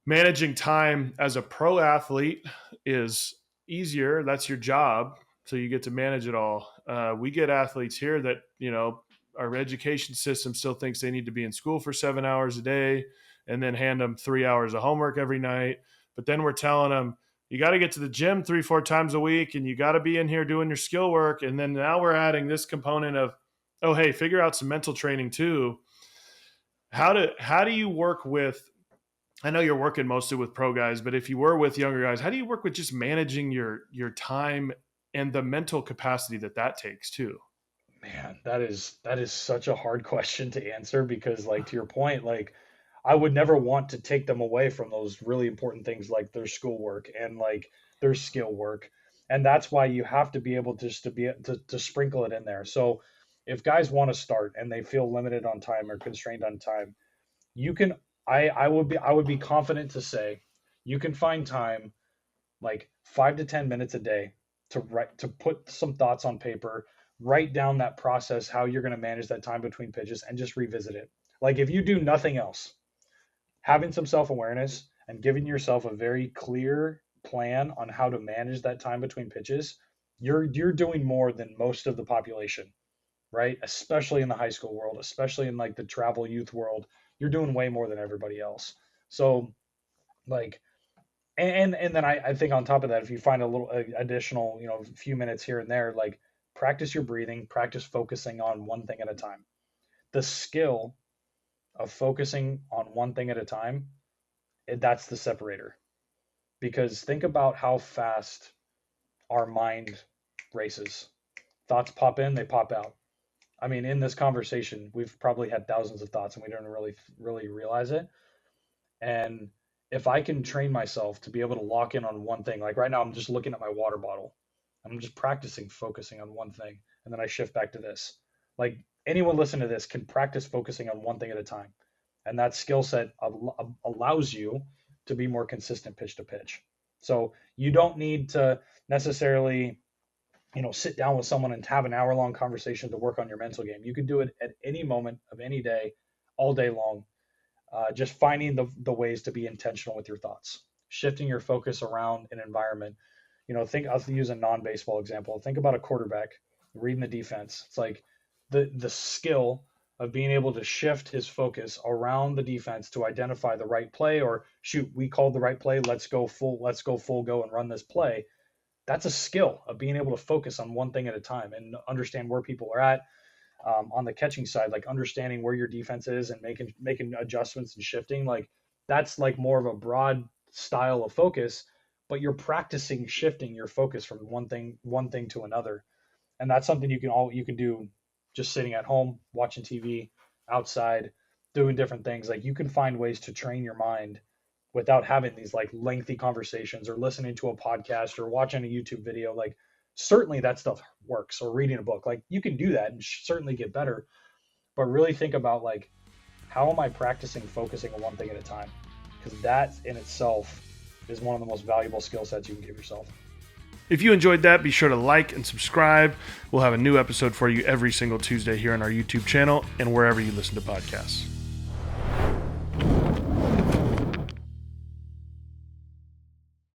managing time as a pro athlete is easier. That's your job. So you get to manage it all. We get athletes here that, our education system still thinks they need to be in school for 7 hours a day and then hand them 3 hours of homework every night. But then we're telling them, you got to get to the gym 3-4 times a week and you got to be in here doing your skill work. And then now we're adding this component of, oh, hey, figure out some mental training too. How do you work with, I know you're working mostly with pro guys, but if you were with younger guys, how do you work with just managing your time and the mental capacity that takes too? Man, that is such a hard question to answer because like to your point, like I would never want to take them away from those really important things like their schoolwork and like their skill work. And that's why you have to be able just to be to sprinkle it in there. So if guys want to start and they feel limited on time or constrained on time, you can I would be confident to say you can find time like 5 to 10 minutes a day to put some thoughts on paper, write down that process, how you're going to manage that time between pitches, and just revisit it. Like if you do nothing else, having some self awareness and giving yourself a very clear plan on how to manage that time between pitches, you're doing more than most of the population, right? Especially in the high school world, especially in like the travel youth world, you're doing way more than everybody else. So like and then I think on top of that, if you find a little additional, few minutes here and there, like practice your breathing, practice focusing on one thing at a time. The skill of focusing on one thing at a time, that's the separator. Because think about how fast our mind races. Thoughts pop in, they pop out. I mean, in this conversation, we've probably had thousands of thoughts and we don't really realize it. And if I can train myself to be able to lock in on one thing, like right now, I'm just looking at my water bottle. I'm just practicing focusing on one thing. And then I shift back to this. Like anyone listening to this can practice focusing on one thing at a time. And that skill set allows you to be more consistent pitch to pitch. So you don't need to necessarily, sit down with someone and have an hour long conversation to work on your mental game. You can do it at any moment of any day, all day long. Just finding the ways to be intentional with your thoughts, shifting your focus around an environment. I'll use a non-baseball example. Think about a quarterback reading the defense. It's like the skill of being able to shift his focus around the defense to identify the right play, or shoot, we called the right play. Let's go full go and run this play. That's a skill of being able to focus on one thing at a time and understand where people are at. On the catching side, like understanding where your defense is and making adjustments and shifting, like that's like more of a broad style of focus, but you're practicing shifting your focus from one thing to another. And that's something you can do just sitting at home, watching TV, outside, doing different things. Like you can find ways to train your mind without having these like lengthy conversations or listening to a podcast or watching a YouTube video. Like certainly that stuff works, or reading a book. Like you can do that and certainly get better, but really think about like, how am I practicing focusing on one thing at a time? Because that in itself is one of the most valuable skill sets you can give yourself. If you enjoyed that, be sure to like and subscribe. We'll have a new episode for you every single Tuesday here on our YouTube channel and wherever you listen to podcasts.